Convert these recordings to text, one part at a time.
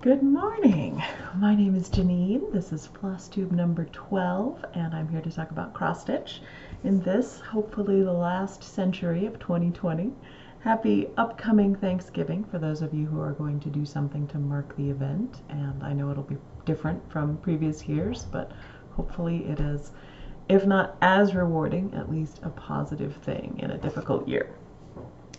Good morning. My name is Janine. This is Flosstube number 12, and I'm here to talk about cross stitch in this, hopefully the last century of 2020. Happy upcoming Thanksgiving for those of you who are going to do something to mark the event, and I know it'll be different from previous years, but hopefully it is, if not as rewarding, at least a positive thing in a difficult year.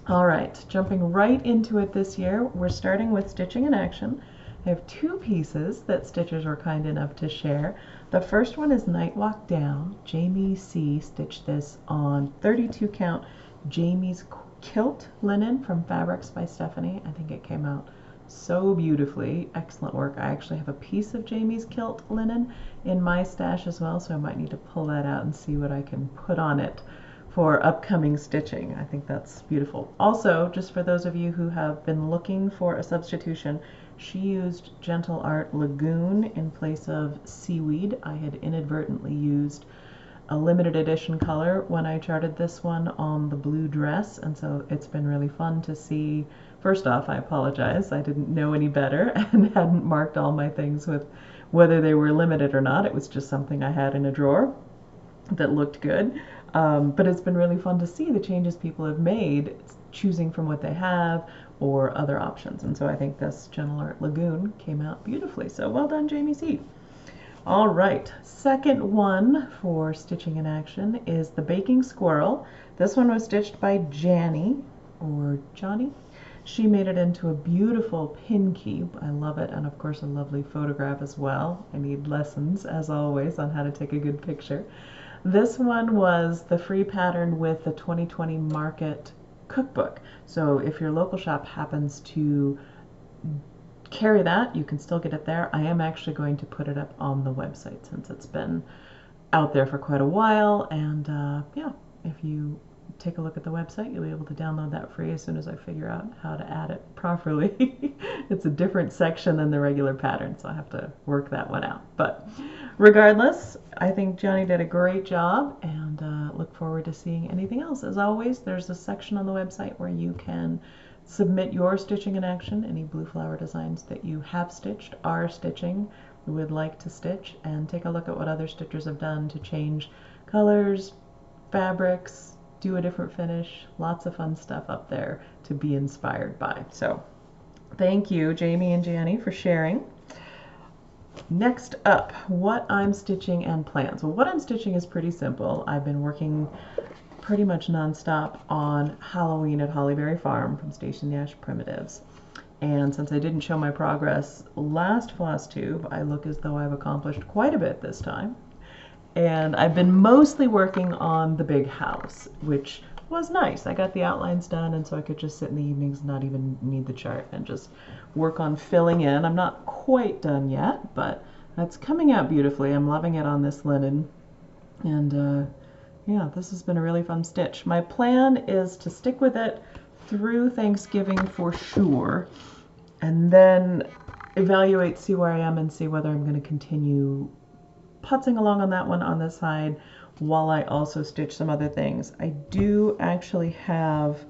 All right, jumping right into it this year, we're starting with stitching in action. I have two pieces that stitchers were kind enough to share. The first one is Night Walk Down. Jamie C. stitched this on 32 count Jamie's Kilt linen from Fabrics by Stephanie. I think it came out so beautifully. Excellent work. I actually have a piece of Jamie's Kilt linen in my stash as well, so I might need to pull that out and see what I can put on it for upcoming stitching. I think that's beautiful. Also, just for those of you who have been looking for a substitution, she used Gentle Art Lagoon in place of Seaweed. I had inadvertently used a limited edition color when I charted this one on the blue dress, and so it's been really fun to see. First off, I apologize. I didn't know any better and hadn't marked all my things with whether they were limited or not. It was just something I had in a drawer that looked good. But it's been really fun to see the changes people have made, choosing from what they have or other options. And so I think this Gentle Art Lagoon came out beautifully. So well done, Jamie C. All right, second one for stitching in action is the Baking Squirrel. This one was stitched by Janny, or Johnny. She made it into a beautiful pin keep. I love it, and of course a lovely photograph as well. I need lessons, as always, on how to take a good picture. This one was the free pattern with the 2020 Market cookbook. So if your local shop happens to carry that, you can still get it there. I am actually going to put it up on the website since it's been out there for quite a while. And yeah, if you take a look at the website, you'll be able to download that free as soon as I figure out how to add it properly. It's a different section than the regular pattern, so I have to work that one out. But regardless, I think Johnny did a great job, and look forward to seeing anything else. As always, there's a section on the website where you can submit your stitching in action, any blue flower designs that you have stitched, are stitching, would like to stitch, and take a look at what other stitchers have done to change colors, fabrics, do a different finish. Lots of fun stuff up there to be inspired by. So thank you, Jamie and Janny, for sharing. Next up, what I'm stitching and plans. Well, what I'm stitching is pretty simple. I've been working pretty much nonstop on Halloween at Hollyberry Farm from Stacy Nash Primitives. And since I didn't show my progress last Flosstube, I look as though I've accomplished quite a bit this time. And I've been mostly working on the big house, which was nice. I got the outlines done, and so I could just sit in the evenings and not even need the chart and just work on filling in. I'm not quite done yet, but that's coming out beautifully. I'm loving it on this linen. And yeah, this has been a really fun stitch. My plan is to stick with it through Thanksgiving for sure, and then evaluate, see where I am, and see whether I'm going to continue putzing along on that one on this side while I also stitch some other things. I do actually have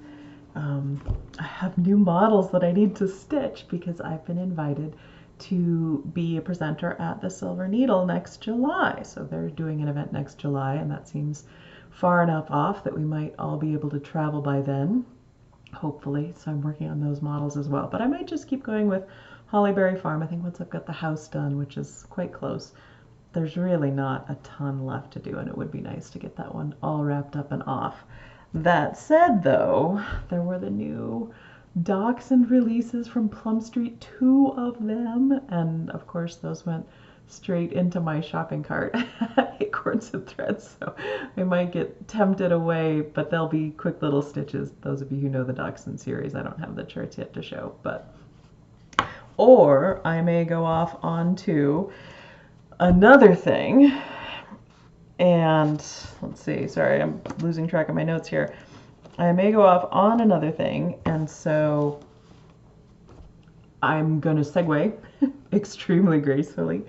I have new models that I need to stitch because I've been invited to be a presenter at the Silver Needle next July. So they're doing an event next July, and that seems far enough off that we might all be able to travel by then, hopefully. So I'm working on those models as well. But I might just keep going with Hollyberry Farm. I think once I've got the house done, which is quite close, there's really not a ton left to do, and it would be nice to get that one all wrapped up and off. That said, though, there were the new Dachshund releases from Plum Street, 2 of them, and of course those went straight into my shopping cart at Acorns and Threads, so I might get tempted away, but they'll be quick little stitches. Those of you who know the Dachshund series, I don't have the charts yet to show, but or I may go off onto another thing, and let's see, sorry, I'm losing track of my notes here. I may go off on another thing, and so I'm going to segue extremely gracefully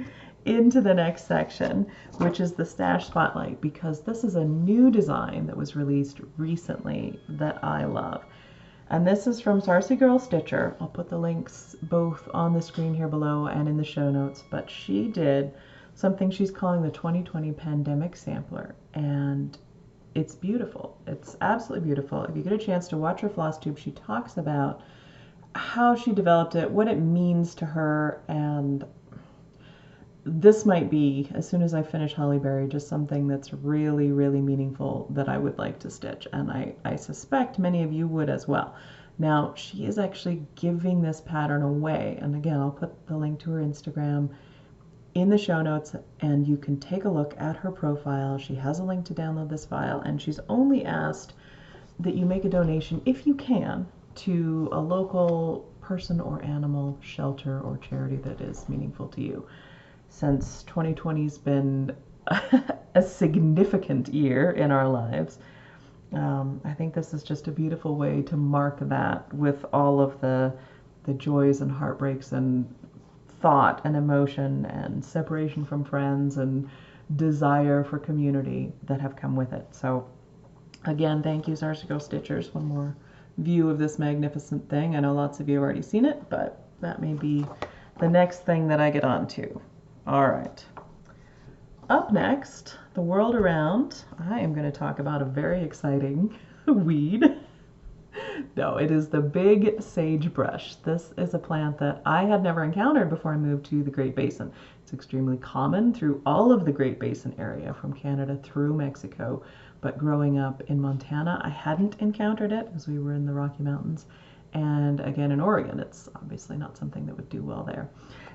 into the next section, which is the Stash Spotlight, because this is a new design that was released recently that I love. And this is from Sarcy Girl Stitcher. I'll put the links both on the screen here below and in the show notes. But she did something she's calling the 2020 Pandemic Sampler. And it's beautiful. It's absolutely beautiful. If you get a chance to watch her Flosstube, she talks about how she developed it, what it means to her, and this might be, as soon as I finish Hollyberry, just something that's really, really meaningful that I would like to stitch, and I suspect many of you would as well. Now, she is actually giving this pattern away, and again, I'll put the link to her Instagram in the show notes, and you can take a look at her profile. She has a link to download this file, and she's only asked that you make a donation, if you can, to a local person or animal shelter or charity that is meaningful to you. Since 2020's been a significant year in our lives, I think this is just a beautiful way to mark that with all of the joys and heartbreaks and thought and emotion and separation from friends and desire for community that have come with it. So again, thank you, Sarcy Girl Stitchers. One more view of this magnificent thing. I know lots of you have already seen it, but that may be the next thing that I get onto. All right. Up next, the world around, I am going to talk about a very exciting weed. No, it is the big sagebrush. This is a plant that I had never encountered before I moved to the Great Basin. It's extremely common through all of the Great Basin area, from Canada through Mexico. But growing up in Montana, I hadn't encountered it because we were in the Rocky Mountains. And again, in Oregon, it's obviously not something that would do well there.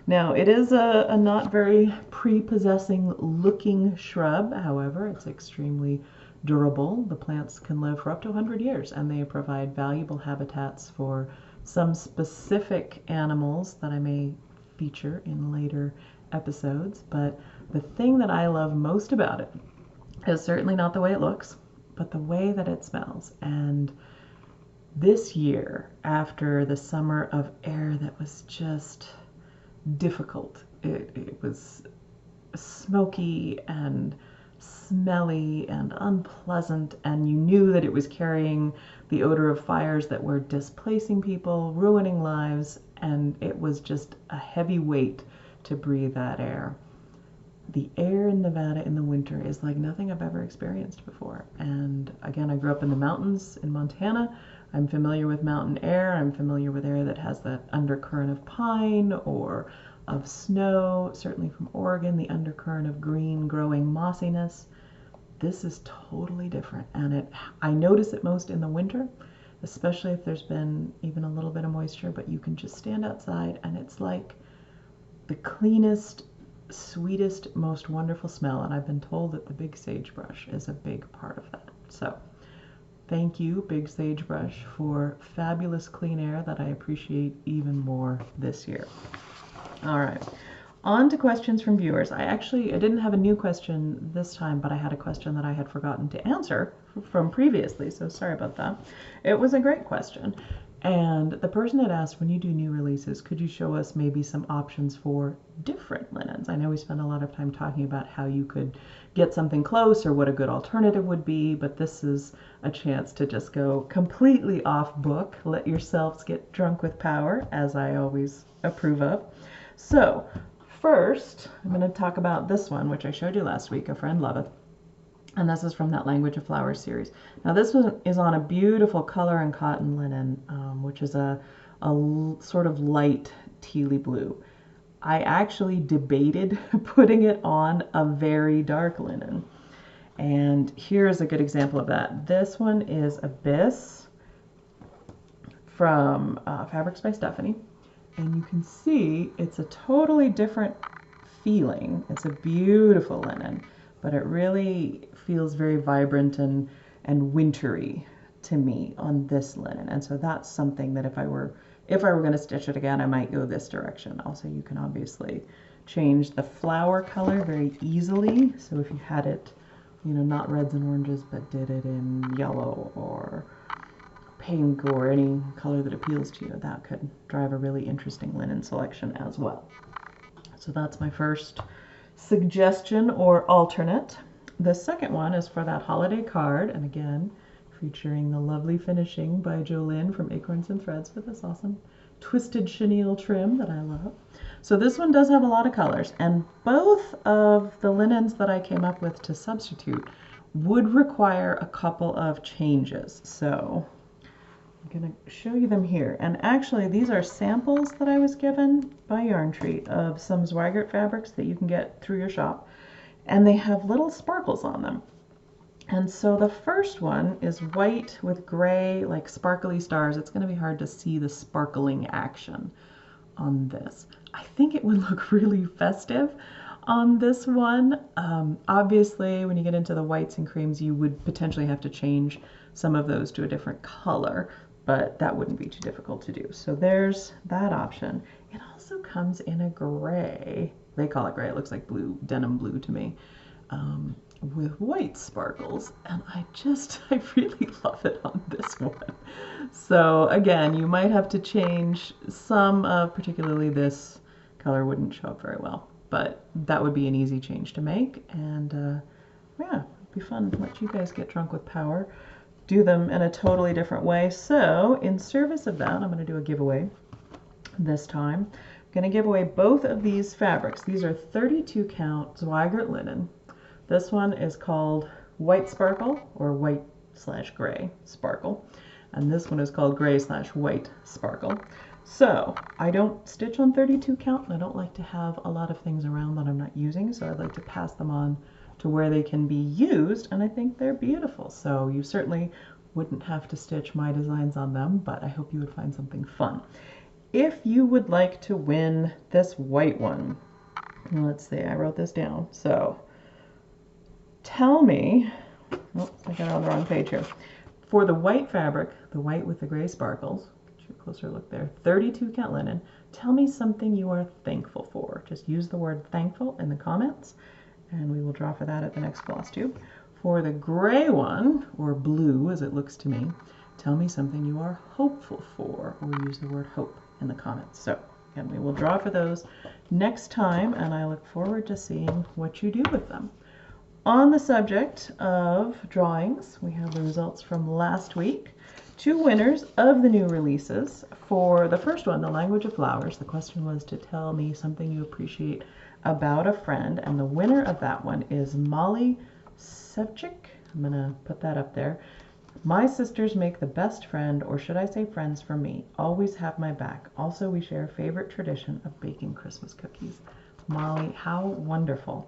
Now, it is a not very prepossessing looking shrub. However, it's extremely durable. The plants can live for up to 100 years, and they provide valuable habitats for some specific animals that I may feature in later episodes. But the thing that I love most about it is certainly not the way it looks, but the way that it smells. And this year, after the summer of air that was just difficult, it was smoky and smelly and unpleasant, and you knew that it was carrying the odor of fires that were displacing people, ruining lives, and it was just a heavy weight to breathe that air. The air in Nevada in the winter is like nothing I've ever experienced before. And again, I grew up in the mountains in Montana. I'm familiar with mountain air. I'm familiar with air that has that undercurrent of pine or of snow, certainly from Oregon, the undercurrent of green growing mossiness. This is totally different, and I notice it most in the winter, especially if there's been even a little bit of moisture, but you can just stand outside and it's like the cleanest, sweetest, most wonderful smell, and I've been told that the big sagebrush is a big part of that. So thank you, big sagebrush, for fabulous clean air that I appreciate even more this year. All right, on to questions from viewers. I didn't have a new question this time, but I had a question that I had forgotten to answer from previously, so sorry about that. It was a great question. And the person had asked, when you do new releases, could you show us maybe some options for different linens? I know we spend a lot of time talking about how you could get something close or what a good alternative would be, but this is a chance to just go completely off book. Let yourselves get drunk with power, as I always approve of. So first, I'm going to talk about this one, which I showed you last week, A Friend Loveth. And this is from that Language of Flowers series. Now this one is on a beautiful color and cotton linen, which is a sort of light tealy blue. I actually debated putting it on a very dark linen. And here's a good example of that. This one is Abyss from Fabrics by Stephanie. And you can see it's a totally different feeling. It's a beautiful linen, but it really feels very vibrant and wintry to me on this linen. And so that's something that if I were going to stitch it again, I might go this direction. Also, you can obviously change the flower color very easily. So if you had it, not reds and oranges, but did it in yellow or pink or any color that appeals to you, that could drive a really interesting linen selection as well. So that's my first suggestion or alternate. The second one is for that holiday card, and again, featuring the lovely finishing by Jolynn from Acorns and Threads with this awesome twisted chenille trim that I love. So this one does have a lot of colors, and both of the linens that I came up with to substitute would require a couple of changes. So I'm going to show you them here. And actually, these are samples that I was given by Yarn Tree of some Zweigart fabrics that you can get through your shop. And they have little sparkles on them. And so the first one is white with gray, like sparkly stars. It's going to be hard to see the sparkling action on this. I think it would look really festive on this one. Obviously, when you get into the whites and creams, you would potentially have to change some of those to a different color, but that wouldn't be too difficult to do. So there's that option. It also comes in a gray. They call it gray. It looks like blue, denim blue to me. With white sparkles, and I really love it on this one. So again, you might have to change some of, particularly this color wouldn't show up very well, but that would be an easy change to make. And yeah, it'd be fun to let you guys get drunk with power, do them in a totally different way. So in service of that, I'm going to do a giveaway this time. I'm going to give away both of these fabrics. These are 32 count Zweigart linen. This one is called White Sparkle, or white/gray sparkle, and this one is called gray/white sparkle. So I don't stitch on 32 count, and I don't like to have a lot of things around that I'm not using, so I'd like to pass them on to where they can be used, and I think they're beautiful. So you certainly wouldn't have to stitch my designs on them, but I hope you would find something fun. If you would like to win this white one, let's see, I wrote this down, so tell me, oh, I got it on the wrong page here. For the white fabric, the white with the gray sparkles, get you a closer look there, 32 count linen, tell me something you are thankful for. Just use the word thankful in the comments, and we will draw for that at the next Flosstube. For the gray one, or blue as it looks to me, tell me something you are hopeful for, or use the word hope in the comments. So again, we will draw for those next time, and I look forward to seeing what you do with them. On the subject of drawings, we have the results from last week. 2 winners of the new releases. For the first one, The Language of Flowers, the question was to tell me something you appreciate about a friend, and the winner of that one is Molly Sevchik. I'm going to put that up there. My sisters make the best friend, or should I say friends, for me. Always have my back. Also, we share a favorite tradition of baking Christmas cookies. Molly, how wonderful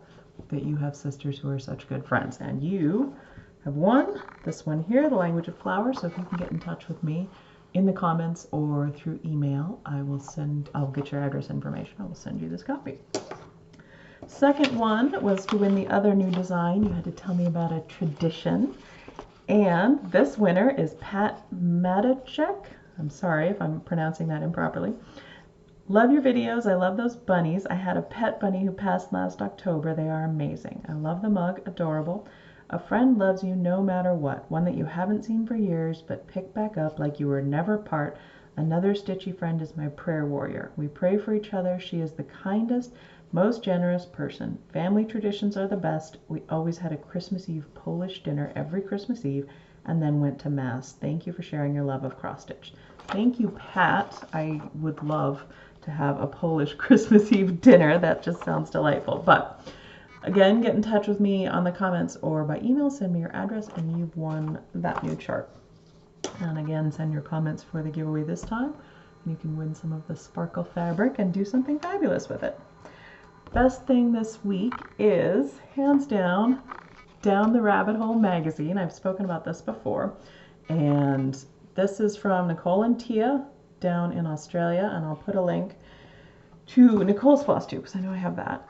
that you have sisters who are such good friends, and you have won this one here, The Language of Flowers. So if you can get in touch with me in the comments or through email, I'll get your address information. I will send you this copy. Second one was to win the other new design. You had to tell me about a tradition, and this winner is Pat Matacek. I'm sorry if I'm pronouncing that improperly. Love your videos. I love those bunnies. I had a pet bunny who passed last October. They are amazing. I love the mug. Adorable. A friend loves you no matter what. One that you haven't seen for years, but pick back up like you were never apart. Another stitchy friend is my prayer warrior. We pray for each other. She is the kindest, most generous person. Family traditions are the best. We always had a Christmas Eve Polish dinner every Christmas Eve and then went to Mass. Thank you for sharing your love of cross stitch. Thank you, Pat. I would love to have a Polish Christmas Eve dinner. That just sounds delightful. But again, get in touch with me on the comments or by email. Send me your address and you've won that new chart. And again, send your comments for the giveaway this time. You can win some of the sparkle fabric and do something fabulous with it. Best thing this week is, hands down, Down the Rabbit Hole magazine. I've spoken about this before. And this is from Nicole and Tia down in Australia, and I'll put a link to Nicole's Flosstube because I know I have that.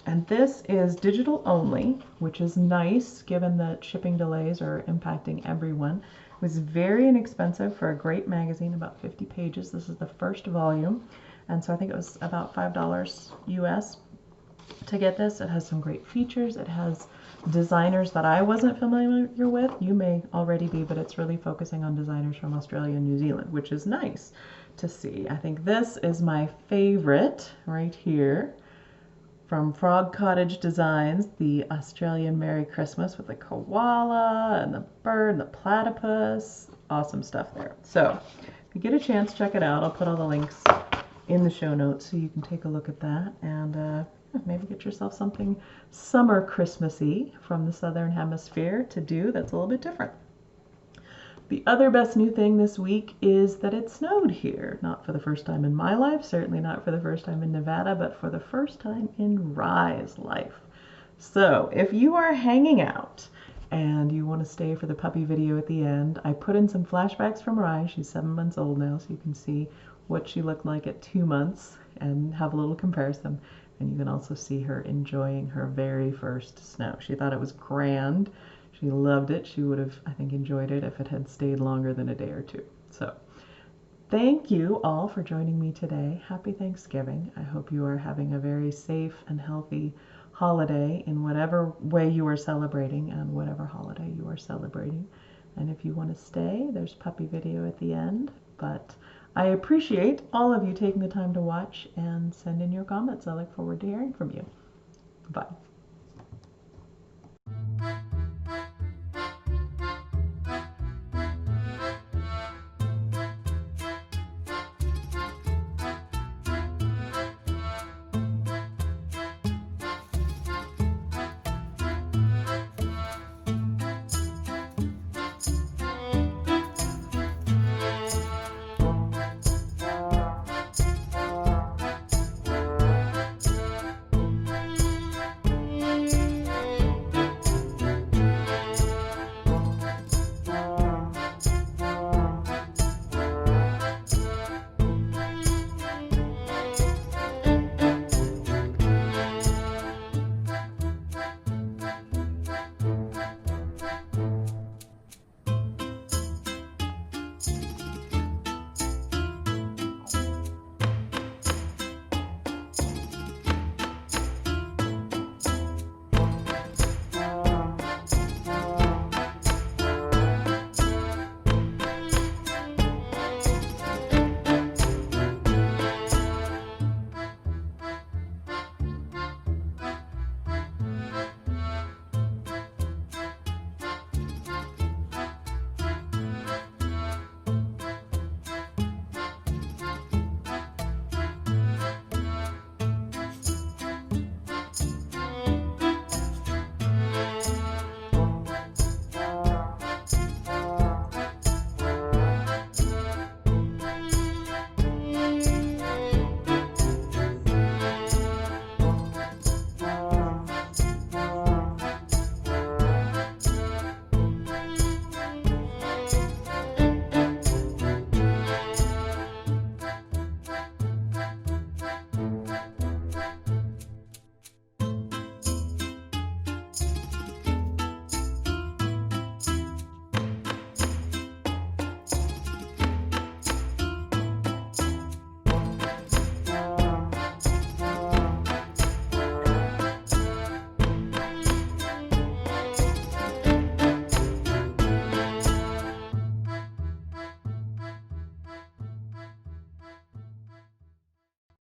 And this is digital only, which is nice given that shipping delays are impacting everyone. It was very inexpensive for a great magazine, about 50 pages. This is the first volume, and so I think it was about $5 US to get this. It has some great features. It has designers that I wasn't familiar with. You may already be, but it's really focusing on designers from Australia and New Zealand, which is nice to see. I think this is my favorite right here from Frog Cottage Designs, the Australian Merry Christmas with the koala and the bird and the platypus. Awesome stuff there. So if you get a chance, check it out. I'll put all the links in the show notes so you can take a look at that and maybe get yourself something summer Christmassy from the Southern Hemisphere to do that's a little bit different. The other best new thing this week is that it snowed here. Not for the first time in my life, certainly not for the first time in Nevada, but for the first time in Rye's life. So if you are hanging out and you want to stay for the puppy video at the end, I put in some flashbacks from Rye. She's 7 months old now, so you can see what she looked like at 2 months and have a little comparison. And you can also see her enjoying her very first snow. She thought it was grand. She loved it. She would have, I think, enjoyed it if it had stayed longer than a day or two. So thank you all for joining me today. Happy Thanksgiving. I hope you are having a very safe and healthy holiday in whatever way you are celebrating and whatever holiday you are celebrating. And if you want to stay, there's puppy video at the end. But I appreciate all of you taking the time to watch and send in your comments. I look forward to hearing from you. Bye.